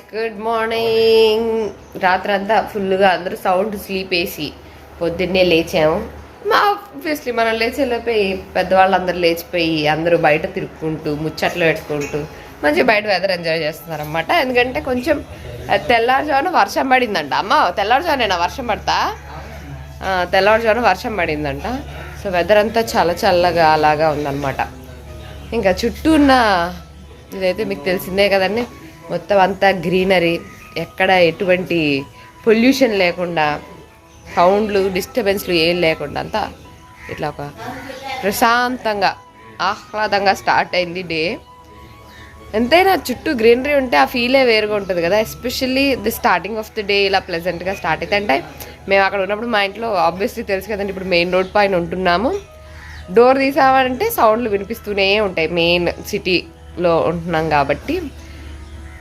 Guys, good morning. రాత్రంతా ఫుల్గా అందరూ సౌండ్ స్లీప్ వేసి పొద్దున్నే లేచాము. ఆబ్వియస్లీ మనం లేచేలోపోయి పెద్దవాళ్ళు అందరూ లేచిపోయి అందరూ బయట తిరుక్కుంటూ ముచ్చట్లు పెట్టుకుంటూ మంచిగా బయట వెదర్ ఎంజాయ్ చేస్తున్నారు అనమాట. ఎందుకంటే కొంచెం తెల్లారుజామున వర్షం పడిందంట. అమ్మ తెల్లారుజామున వర్షం పడతా, తెల్లవారుజామున వర్షం పడిందంట. సో వెదర్ అంతా చాలా చల్లగా అలాగా ఉందన్నమాట. ఇంకా చుట్టూ ఉన్న ఇదైతే మీకు తెలిసిందే కదండి, మొత్తం అంతా గ్రీనరీ, ఎక్కడ ఎటువంటి పొల్యూషన్ లేకుండా, సౌండ్లు డిస్టర్బెన్స్లు ఏం లేకుండా అంతా ఇట్లా ఒక ప్రశాంతంగా ఆహ్లాదంగా స్టార్ట్ అయింది డే. ఎంతైనా చుట్టూ గ్రీనరీ ఉంటే ఆ ఫీలే వేరుగా ఉంటుంది కదా, especially the starting of the day ఇలా ప్లెజెంట్గా స్టార్ట్ అయితే. అంటే మేము అక్కడ ఉన్నప్పుడు మా ఇంట్లో ఆబ్వియస్లీ తెలుసు కదండి, ఇప్పుడు మెయిన్ రోడ్ పైన ఉంటున్నాము. డోర్ తీసామంటే సౌండ్లు వినిపిస్తూనే ఉంటాయి, మెయిన్ సిటీలో ఉంటున్నాం కాబట్టి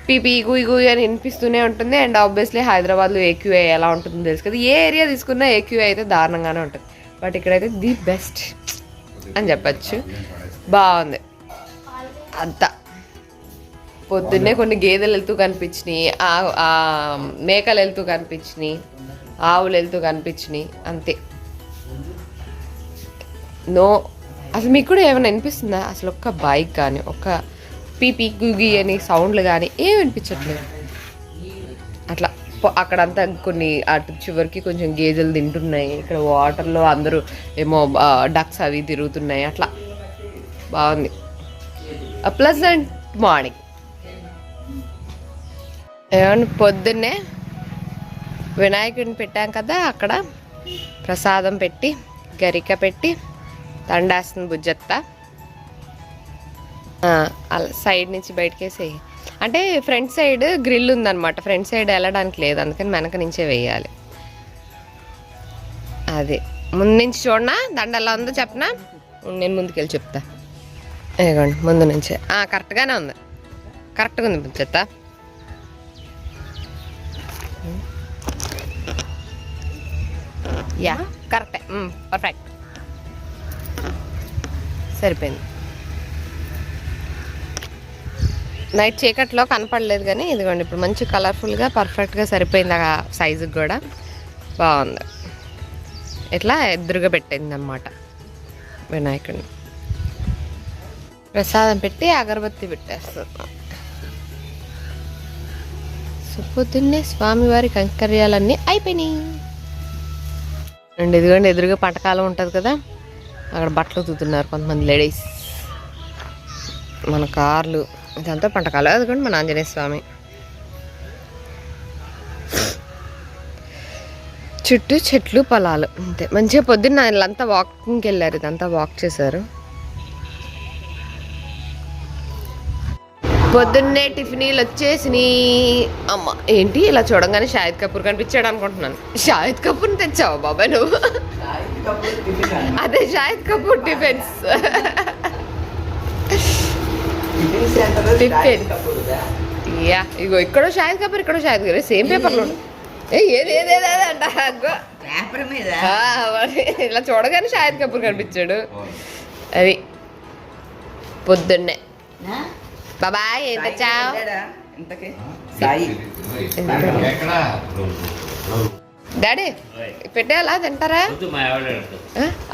పీపీ గుయి అని వినిపిస్తూనే ఉంటుంది. అండ్ ఆబ్వియస్లీ హైదరాబాద్లో ఏక్యూఐ ఎలా ఉంటుందో తెలుసు కదా, ఏ ఏరియా తీసుకున్నా ఏక్యూఐ అయితే దారుణంగానే ఉంటుంది. బట్ ఇక్కడైతే ది బెస్ట్ అని చెప్పచ్చు. బాగుంది అంతా. పొద్దున్నే కొన్ని గేదెలు వెళ్తూ కనిపించినాయి, మేకలు వెళ్తూ కనిపించినాయి, ఆవులు వెళ్తూ కనిపించినాయి. అంతే. నో, అసలు మీకు కూడా ఏమైనా వినిపిస్తుందా? అసలు ఒక్క బైక్ కానీ ఒక్క పీపీ గుగి అని సౌండ్లు కానీ ఏం వినిపించట్లేదు. అట్లా అక్కడంతా కొన్ని అటు చివరికి కొంచెం గేదెలు తింటున్నాయి, ఇక్కడ వాటర్లో అందరూ ఏమో డక్స్ అవి తిరుగుతున్నాయి. అట్లా బాగుంది. Pleasant morning. ఏమన్నా పొద్దున్నే వినాయకుడిని పెట్టాం కదా, అక్కడ ప్రసాదం పెట్టి గరిక పెట్టి దండేస్తుంది బుజ్జత్త. అలా సైడ్ నుంచి బయటకేసేయి అంటే ఫ్రంట్ సైడ్ గ్రిల్ ఉందన్నమాట, ఫ్రంట్ సైడ్ వెళ్ళడానికి లేదు, అందుకని వెనక నుంచే వేయాలి. అదే ముందు నుంచి చూడనా దండ ఎలా ఉందో చెప్పనా, నేను ముందుకెళ్ళి చెప్తా. ఇదిగోండి ముందు నుంచే కరెక్ట్గానే ఉంది, కరెక్ట్గా ఉంది బుజ్జత్త. యా కరెక్టే, పర్ఫెక్ట్, సరిపోయింది. నైట్ చీకట్లో కనపడలేదు కానీ ఇదిగోండి ఇప్పుడు మంచి కలర్ఫుల్గా పర్ఫెక్ట్గా సరిపోయింది. ఆ సైజుకి కూడా బాగుంది. ఇట్లా ఎదురుగా పెట్టింది అన్నమాట వినాయకుడిని. ప్రసాదం పెట్టి అగరబత్తి పెట్టేస్తున్నాం. సో పొద్దున్నే స్వామివారి కైంకర్యాలన్నీ అయిపోయినాయి. అండ్ ఇదిగోండి ఎదురుగా పంటకాలం ఉంటుంది కదా, అక్కడ బట్టలు ఉతుకుతున్నారు కొంతమంది లేడీస్. మన కార్లు ఇదంతా పంటకాలం. అదిగోండి మన ఆంజనేయ స్వామి. చుట్టూ చెట్లు పొలాలు అంతే. మంచిగా పొద్దున్న వీళ్ళంతా వాకింగ్కి వెళ్ళారు, ఇదంతా వాక్ చేశారు. పొద్దున్నే టిఫినీలు వచ్చేసినాయి. అమ్మ ఏంటి ఇలా చూడంగానే షాహిద్ కపూర్ కనిపించాడు అనుకుంటున్నాను. షాహిద్ కపూర్ని తెచ్చావు బాబాయ్ నువ్వు? అదే షాహిద్ కపూర్ టిఫిన్స్. యా ఇగో ఇక్కడ షాహిద్ కపూర్, ఇక్కడ షాహిద్ కపూర్, సేమ్ పేపర్లో ఏది అంట. ఇలా చూడగానే షాహిద్ కపూర్ కనిపించాడు. అది పొద్దున్నే. బాబాయ్ ఏం తెచ్చావు? డాడీ పెట్టేలా తింటారా?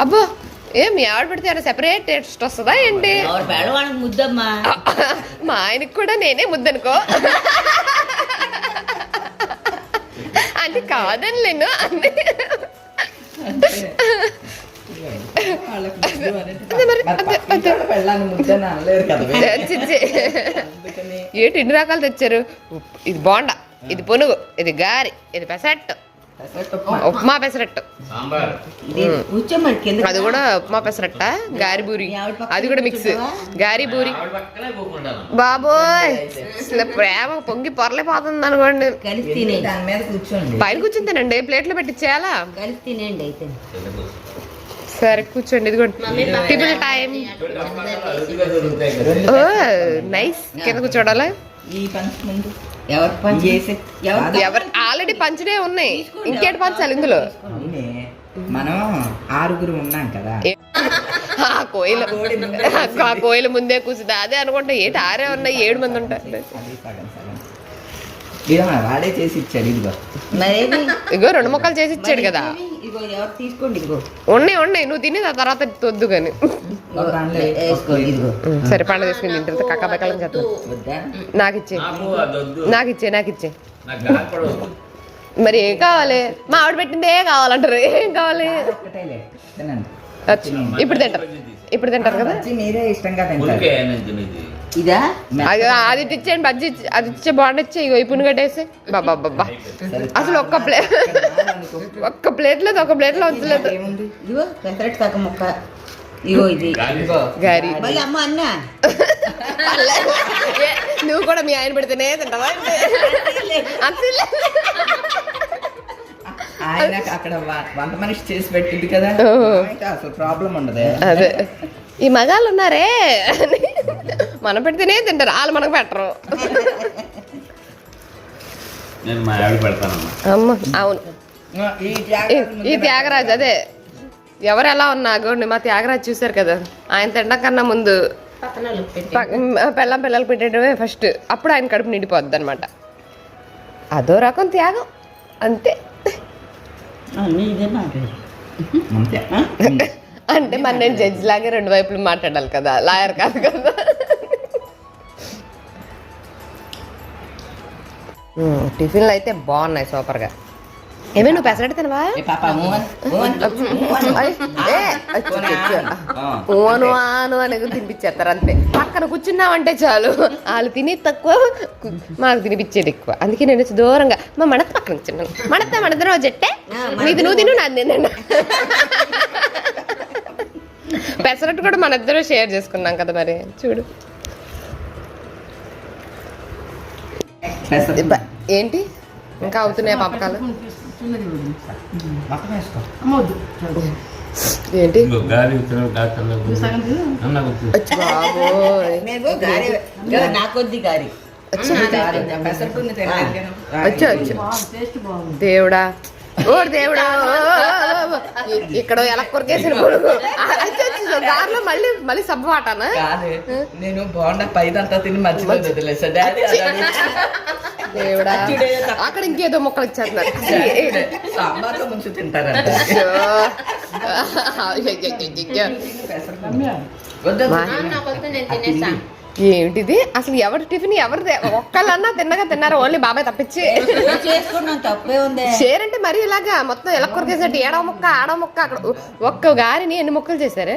అబ్బో ఏం మీ ఆవిడ పెడితే సెపరేట్ టేస్ట్ వస్తుందా ఏంటి? మా ఆయనకి కూడా నేనే ముద్దనుకో అంటే కాదని లేను అన్నీ. ఏంటి ఇన్ని రకాలు తెచ్చారు? ఇది బోండా, ఇది పునుగు, ఇది గారి, ఇది పెసరట్టు, ఉప్మా పెసరట్టు, అది కూడా ఉప్మా పెసరట్ట, గారి బూరి, అది కూడా మిక్స్ గారి బూరి. బాబోయ్ అసలు ప్రేమ పొంగి పొరలేపోతుంది అనుకోండి. పైన కూర్చుని తినండి, ప్లేట్లో పెట్టించేయాలా? సరే కూర్చోండి. ఇదిగోండి టిఫిన్ టైం. నైస్. కింద కూర్చోడాలా? ఎవరు ఆల్రెడీ పంచడే ఉన్నాయి, ఇంకేటి పంచాలి ఇందులో? మనం 6 ఉన్నాం కదా, ఆ కోయిల ముందే కూర్చుంది అదే అనుకుంటా. ఏంటి 6 ఉన్నాయి, 7 మంది ఉంటారు. ఇదిగో వాడే చేసి ఇచ్చాడు ఇదిగో. మరేమి ఇగో 2 ముక్కలు చేసి ఇచ్చాడు కదా. ఇదిగో ఎవరు తీసుకోండి, ఇదిగో ఉన్నాయి నువ్వు తిని ఆ తర్వాత తొద్దు కానీ. ఒక దాంట్లో వేసుకోండి, ఇదిగో సరే పండుగ తీసుకుని తింటుంది కక్క బెక్కలని చేస్తాను. వద్దా? నాకు ఇచ్చే నాకు ఇచ్చే నాకు గాలిపడవద్దు. మరి ఏం కావాలి? మా ఆవిడ పెట్టిందే కావాలంటారు. ఏం కావాలి? ఒక్కటేలే తినండి. ఇప్పుడు తింటారు కదా. బజ్జీ మీరే ఇష్టంగా తింటారు. ఉరికే నేను తినేది. ఇదా అది ఇచ్చేయండి బజ్జీ అది ఇచ్చే బాండ్ ఇచ్చే ఇగో ఈ పున్ను కట్టేసి బాబా అసలు ఒక్క ప్లేట్ లేదు, ఒక ప్లేట్ లో ఉంచలేదు. ఏముంది? ఇదిగో పెసరట్టు సగం ముక్క, ఇగో ఇది ఇదిగో గారి మళ్ళీ అమ్మ అన్నా నువ్వు కూడా మీ ఆయన పెడితేనే తింటావా? ఆయన అక్కడ వంట మనిషి చేసి పెట్టింది కదా, అయితే అసలు ప్రాబ్లం ఉండదు. అదే ఈ మగాళ్ళు ఉన్నారే మనం పెడితేనే తింటారు, వాళ్ళు మనకు పెట్టరు. నేను మా ఆవిడ పెడతానమ్మా. అమ్మ అవును ఈ ఈ త్యాగరాజ్ అదే ఎవరు ఎలా ఉన్నా గోండి మా త్యాగరాజ్ చూసారు కదా, ఆయన తినడం కన్నా ముందు పిల్లలకు పెట్టడమే ఫస్ట్, అప్పుడు ఆయన కడుపు నిండిపోద్ది అనమాట. అదో రకం త్యాగం అంతే. అంతే. అంటే మరి నేను జడ్జి లాగే 2 వైపులు మాట్లాడాలి కదా, లాయర్ కాదు కదా. టిఫిన్లు అయితే బాగున్నాయి సూపర్గా. ఏమే నువ్వు పెసరట్టు తినవా? ఓను ఆను అనేది తినిపించేస్తారు అంతే. పక్కన కూర్చున్నామంటే చాలు వాళ్ళు తిని తక్కువ, మాకు తినిపించేది ఎక్కువ. అందుకే నేను వచ్చి దూరంగా మా మడత పక్కన కూర్చున్నాను. మడత రోజు జట్టే నీది నువ్వు తిను నాది తినండి. పెసరట్టు కూడా మన ఇద్దరు షేర్ చేసుకున్నాం కదా, మరి చూడు ఏంటి ఇంకా అవుతున్నాయి పంపకాలు. ఏంటి ఇంకో గాలి ఇతరులు డాక్టర్లకు అన్న కూర్చో. బాబోయ్ నాకొద్ది గారి దేవుడా ఓ దేవుడా ఇక్కడ ఎలా కొరికేసిన కొడుకు దారిలో మళ్ళీ సబ్బు వాటానా? నేను బాగుండా పైదంతా తిని మధ్యలో వదిలేసా డాడీ. దేవుడా అక్కడ ఇంకేదో మొక్కలు ఇచ్చేస్తున్నారు. సాంబార్లో ముందు తింటారంట. ఏమిటిది అసలు? ఎవరి టిఫిన్ ఎవరిదే? ఒక్కళ్ళన్నా తిన్నారు, ఓన్లీ బాబాయ్ తప్పించి. చేసుకున్నాం తప్పే ఉంది. షేర్ అంటే మరి ఇలాగా మొత్తం ఎలా కొరికేసినట్టు ఏడవ ముక్క ఆడవ ముక్క. అక్కడ ఒక్క గారిని ఎన్ని ముక్కలు చేశారు?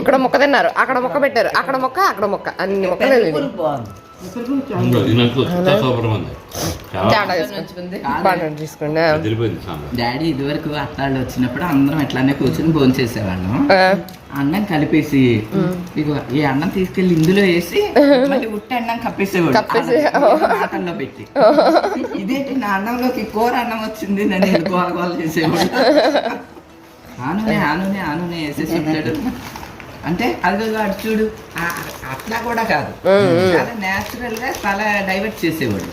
ఇక్కడ ముక్క తిన్నారు, అక్కడ ముక్క పెట్టారు, అక్కడ ముక్క అన్ని మొక్కలు తీసుకోండి. డాడీ ఇదివరకు అత్తాళ్ళు వచ్చినప్పుడు అందరం ఎట్లానే కూర్చొని భోజనం చేసేవాళ్ళం. అన్నం కలిపేసి ఇగో ఈ అన్నం తీసుకెళ్లి ఇందులో వేసి మళ్ళీ ఉట్టి అన్నం కప్పేసేవాడు ఆటల్లో పెట్టి. ఇదేంటి నా అన్నంలోకి కూర అన్నం వచ్చింది నేను గోల చేసేవాడు. ఆనునే వేసేసి ఉంటాడు. అంటే అది అటు చూడు అట్లా కూడా కాదు, చాలా నేచురల్ గా చాలా డైవర్ట్ చేసేవాడు.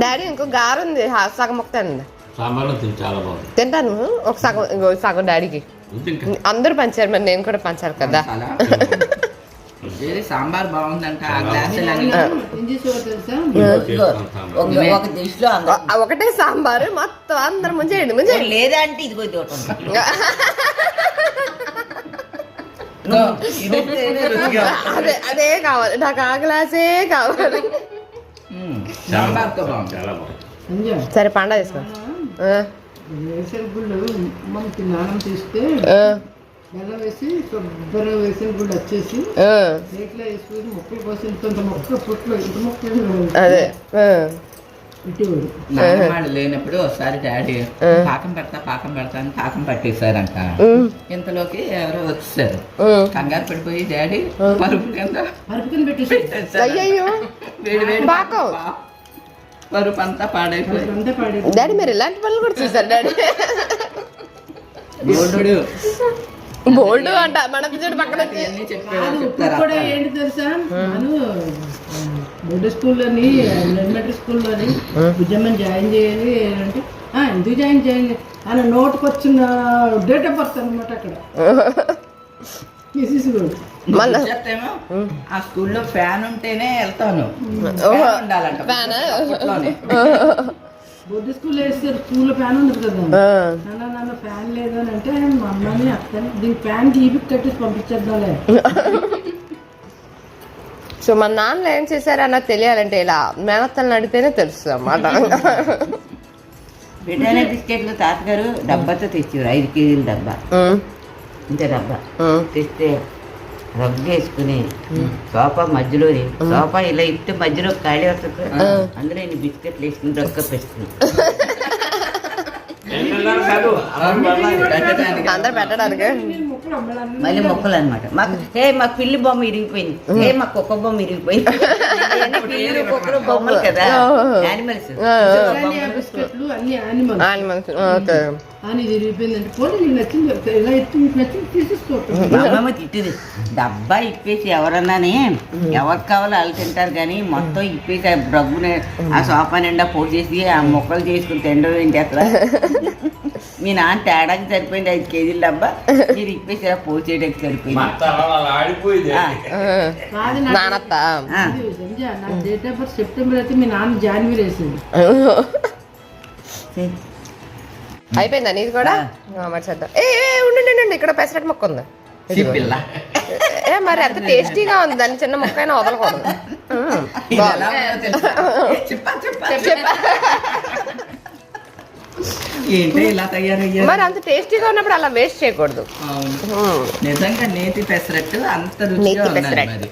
డాడీ ఇంకో గారు ఉంది, సగం ముక్క తింది. సాంబార్లో చాలా బాగుంది. తింటాను ఒక సగం డాడీకి. అందరూ పంచారు, మరి నేను కూడా పంచాలి కదా. సాంబార్ బాగుందంట. ఒకటే సాంబారు మొత్తం అందరు ముంచేయండి లేదా అంటే ఇదిగో అదే కావాలి నాకు, ఆ గ్లాసే కావాలి. సరే పండ చేసుకో. మనకి నానం తీస్తే బెల్లం వేసి కొబ్బరి వేసిన గుళ్ళు వచ్చేసి ప్లేట్లో వేసుకొని మొక్కలు పోసి ఇంత మొక్క పుట్లు ఇంత మొక్కలు అదే నాన్నవాళ్ళు లేనప్పుడు ఒకసారి డాడీ పాకం పెడతా అని పాకం పట్టేశారంట. ఇంతలోకి ఎవరో వచ్చేసారు, కంగారు పడిపోయి డాడీ పరుపు కింద పరుపు అంతా పాడైపోయి. డాడీ మీరు ఇలాంటి పనులు కూడా చూసారు డాడీ? బోల్డ్ అంట మన చూడు పక్కన కూడా ఏంటి తెలుసా, నేను మిడిల్ స్కూల్లోని ఎలిమెంటరీ స్కూల్లోని ఉద్యమం జాయిన్ చేయాలి అంటే ఎందుకు జాయిన్ చేయండి అని నోటుకు వచ్చిన డేట్ ఆఫ్ బర్త్ అనమాట. అక్కడ తీసేసుకోండి. మళ్ళా వచ్చేస్తేమో ఆ స్కూల్లో ఫ్యాన్ ఉంటేనే వెళ్తాను. ఓహో. ఫ్యాన్ ఉండాలంట ఫ్యానా? అప్పట్లోనే. బొద్దు స్కూల్ వేస్తారు, స్కూల్లో ఫ్యాన్ ఉండదు కదా. ఆ. నాన్న ఫ్యాన్ లేదు అని అంటే మా అమ్మని అత్తని దీనికి ఫ్యాన్ టీవీకి కట్టేసి పంపించేద్దాంలే. సో మా నాన్న ఏం చేశారు అన్నది తెలియాలంటే ఇలా మేనత్తలను అడిగితేనే తెలుస్తుంది అన్నమాట. బ్రిటానియా బిస్కెట్లు తాతగారు డబ్బాతో తెచ్చారు 5 కేజీల డబ్బా, ఇంత డబ్బా తెస్తే రగ్గు వేసుకుని సోఫా మధ్యలో సోఫా ఇలా ఇస్తే మధ్యలో ఖాళీ వస్తుంది, అందులో ఇన్ని బిస్కెట్లు వేసుకుని రొక్క పెట్టుకుని కాదు పెట్టడానికి. అందరు పెట్టడానికి ముక్కలు అమ్మడానికి మళ్ళీ మొక్కలు అనమాట. మాకు పిల్లి బొమ్మ ఇరిగిపోయింది, మా కుక్క బొమ్మ ఇరిగిపోయింది. పిల్లి కుక్కలు బొమ్మలు కదా, యానిమల్స్. బిస్కెట్లు అన్ని యానిమల్ యానిమల్స్. ఓకే. అని ఇది విరిగిపోయిందంటే పోనీ నీకు నచ్చింది ఇలా ఇచ్చి నీకు నచ్చింది తీసేసుకోవచ్చు. మా అమ్మమ్మ తిట్టింది, డబ్బా ఇప్పేసి ఎవరన్నానే ఎవరికి కావాలో వాళ్ళు తింటారు కానీ మొత్తం ఇప్పేసి ఆ రగ్గుని ఆ సోఫా నిండా పోటీ చేసి ఆ మొక్కలు చేసుకుని తినడం ఏంటి అసలు. మీ నాన్న తేడాకి సరిపోయింది 5 కేజీల డబ్బా, మీరు ఇప్పేసి ఇలా పోటీ చేయడానికి సరిపోయింది. ఆడిపోయింది. కాదు నానత్త. సంజ నా డేట్ ఆఫ్ బర్త్ సెప్టెంబర్ అయితే మీ నాన్న జనవరి వేసింది. అయిపోయిందా నీది కూడా? మరి చేద్దాం. ఏ ఉండండి, ఇక్కడ పెసరట్ మొక్క ఉంది. పిల్ల ఏ మరి అంత టేస్టీగా ఉంది, దాన్ని చిన్న మొక్క అయినా వదలకూడదు. ఇది ఎలా ఉందో తెలుసా? చెప్పా. ఏంటి ఇలా తయారయ్యారు? మరి అంత టేస్టీగా ఉన్నప్పుడు అలా వేస్ట్ చేయకూడదు. అవును. నిజంగా నేతి పెసరట్టు అంత రుచిగా నేతి ఉండాలి పెసరట్టు. మరి.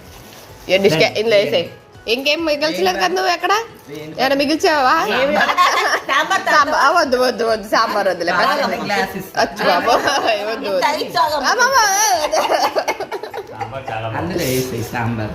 ఇందులో వేసాయి. ఇంకేం మిగిల్చలేదు కదా నువ్వు ఎక్కడ? ఏమైనా మిగిల్చావా? వద్దు సాంబార్ వద్దులే. గ్లాస్ ఇస్తా. అచ్చు బాబు వద్దు. సాంబార్ చాలా బాగుంది. అందులో వేసేయి సాంబార్.